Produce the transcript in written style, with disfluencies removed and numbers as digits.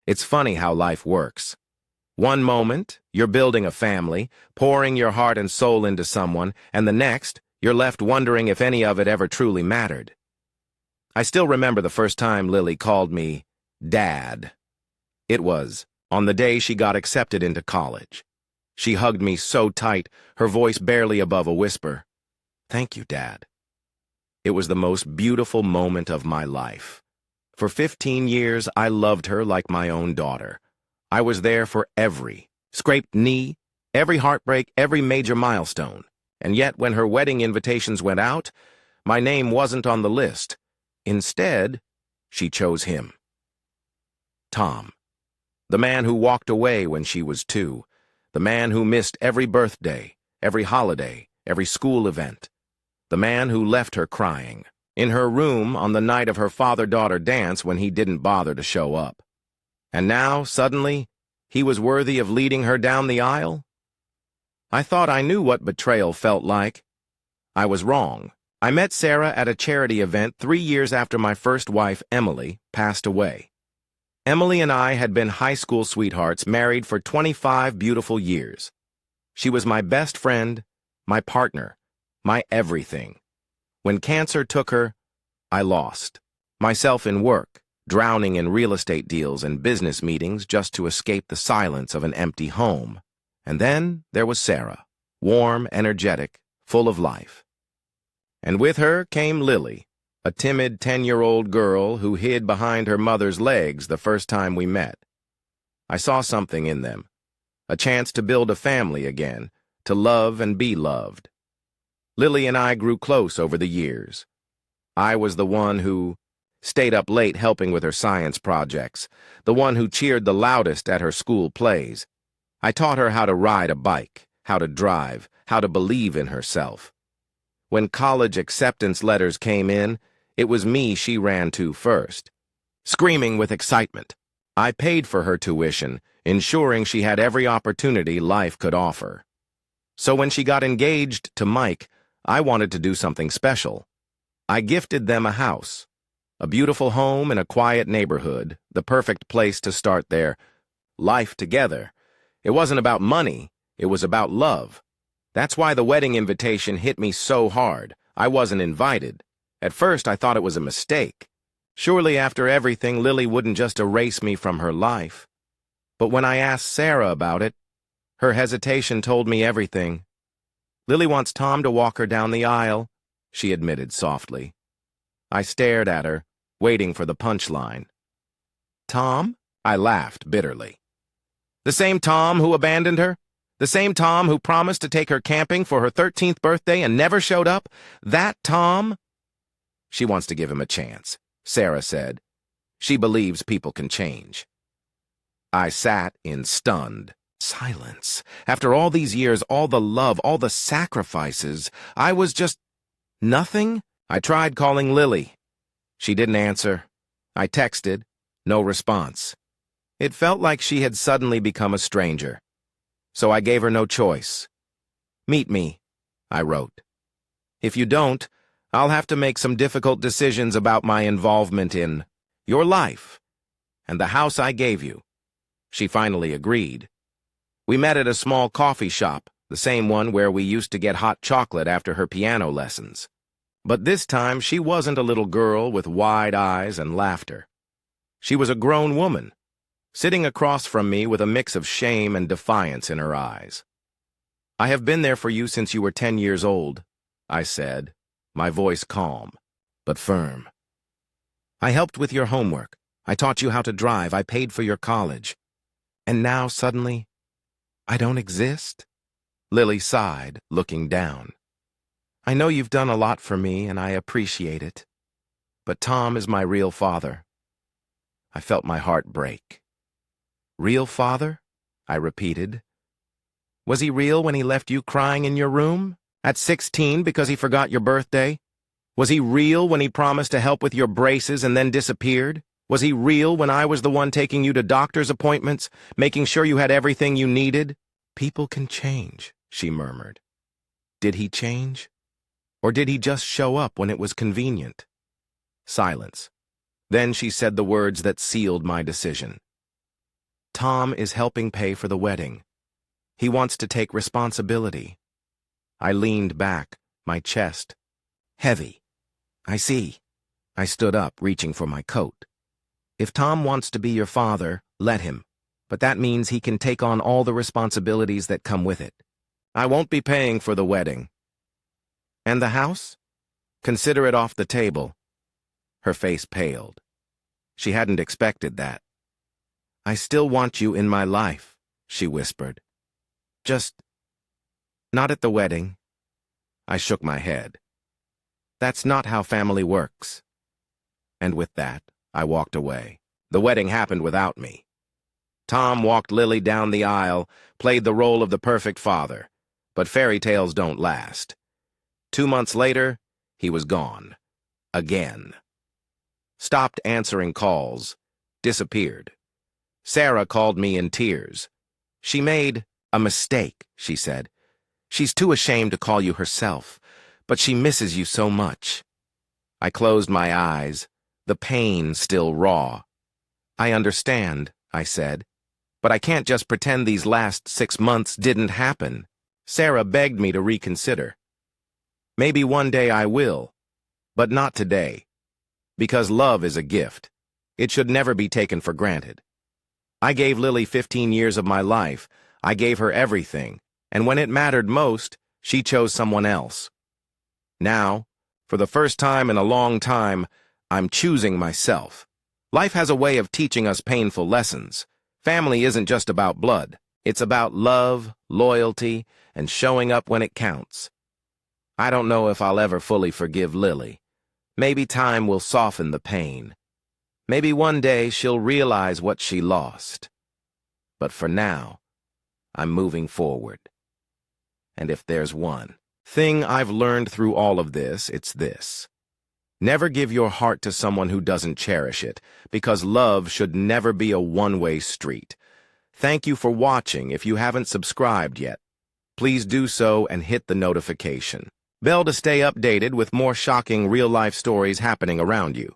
It's funny how life works. One moment, you're building a family, pouring your heart and soul into someone, and the next, you're left wondering if any of it ever truly mattered. I still remember the first time Lily called me Dad. It was on the day she got accepted into college. She hugged me so tight, her voice barely above a whisper. "Thank you, Dad." It was the most beautiful moment of my life. For 15 years, I loved her like my own daughter. I was there for every scraped knee, every heartbreak, every major milestone. And yet, when her wedding invitations went out, my name wasn't on the list. Instead, she chose him. Tom. The man who walked away when she was 2. The man who missed every birthday, every holiday, every school event. The man who left her crying in her room on the night of her father-daughter dance when he didn't bother to show up. And now, suddenly, he was worthy of leading her down the aisle? I thought I knew what betrayal felt like. I was wrong. I met Sarah at a charity event 3 years after my first wife, Emily, passed away. Emily and I had been high school sweethearts, married for 25 beautiful years. She was my best friend, my partner, my everything. When cancer took her, I lost myself in work, drowning in real estate deals and business meetings just to escape the silence of an empty home. And then there was Sarah, warm, energetic, full of life. And with her came Lily, a timid 10-year-old girl who hid behind her mother's legs the first time we met. I saw something in them, a chance to build a family again, to love and be loved. Lily and I grew close over the years. I was the one who stayed up late helping with her science projects, the one who cheered the loudest at her school plays. I taught her how to ride a bike, how to drive, how to believe in herself. When college acceptance letters came in, it was me she ran to first, screaming with excitement. I paid for her tuition, ensuring she had every opportunity life could offer. So when she got engaged to Mike, I wanted to do something special. I gifted them a house, a beautiful home in a quiet neighborhood, the perfect place to start their life together. It wasn't about money, it was about love. That's why the wedding invitation hit me so hard. I wasn't invited. At first, I thought it was a mistake. Surely after everything, Lily wouldn't just erase me from her life. But when I asked Sarah about it, her hesitation told me everything. "Lily wants Tom to walk her down the aisle," she admitted softly. I stared at her, waiting for the punchline. "Tom?" I laughed bitterly. "The same Tom who abandoned her? The same Tom who promised to take her camping for her 13th birthday and never showed up? That Tom?" "She wants to give him a chance," Sarah said. "She believes people can change." I sat in stunned silence. After all these years, all the love, all the sacrifices, I was just nothing. I tried calling Lily. She didn't answer. I texted. No response. It felt like she had suddenly become a stranger. So I gave her no choice. "Meet me," I wrote. "If you don't, I'll have to make some difficult decisions about my involvement in your life and the house I gave you." She finally agreed. We met at a small coffee shop, the same one where we used to get hot chocolate after her piano lessons. But this time she wasn't a little girl with wide eyes and laughter. She was a grown woman, sitting across from me with a mix of shame and defiance in her eyes. "I have been there for you since you were 10 years old," I said, my voice calm, but firm. "I helped with your homework. I taught you how to drive. I paid for your college. And now, suddenly, I don't exist?" Lily sighed, looking down. "I know you've done a lot for me, and I appreciate it. But Tom is my real father." I felt my heart break. "Real father?" I repeated. "Was he real when he left you crying in your room? At 16 because he forgot your birthday? Was he real when he promised to help with your braces and then disappeared? Was he real when I was the one taking you to doctor's appointments, making sure you had everything you needed?" "People can change," she murmured. Did he change? Or did he just show up when it was convenient? Silence. Then she said the words that sealed my decision. Tom is helping pay for the wedding. He wants to take responsibility. I leaned back, my chest heavy. I see. I stood up, reaching for my coat. If Tom wants to be your father, let him. But that means he can take on all the responsibilities that come with it. I won't be paying for the wedding. And the house? Consider it off the table. Her face paled. She hadn't expected that. I still want you in my life, she whispered. Just not at the wedding. I shook my head. That's not how family works. And with that, I walked away. The wedding happened without me. Tom walked Lily down the aisle, played the role of the perfect father. But fairy tales don't last. 2 months later, he was gone. Again. Stopped answering calls. Disappeared. Sarah called me in tears. She made a mistake, she said. She's too ashamed to call you herself, but she misses you so much. I closed my eyes, the pain still raw. I understand, I said, but I can't just pretend these last 6 months didn't happen. Sarah begged me to reconsider. Maybe one day I will, but not today. Because love is a gift. It should never be taken for granted. I gave Lily 15 years of my life. I gave her everything, and when it mattered most, she chose someone else. Now, for the first time in a long time, I'm choosing myself. Life has a way of teaching us painful lessons. Family isn't just about blood. It's about love, loyalty, and showing up when it counts. I don't know if I'll ever fully forgive Lily. Maybe time will soften the pain. Maybe one day she'll realize what she lost. But for now, I'm moving forward. And if there's one thing I've learned through all of this, it's this. Never give your heart to someone who doesn't cherish it, because love should never be a one-way street. Thank you for watching. If you haven't subscribed yet, please do so and hit the notification bell to stay updated with more shocking real-life stories happening around you.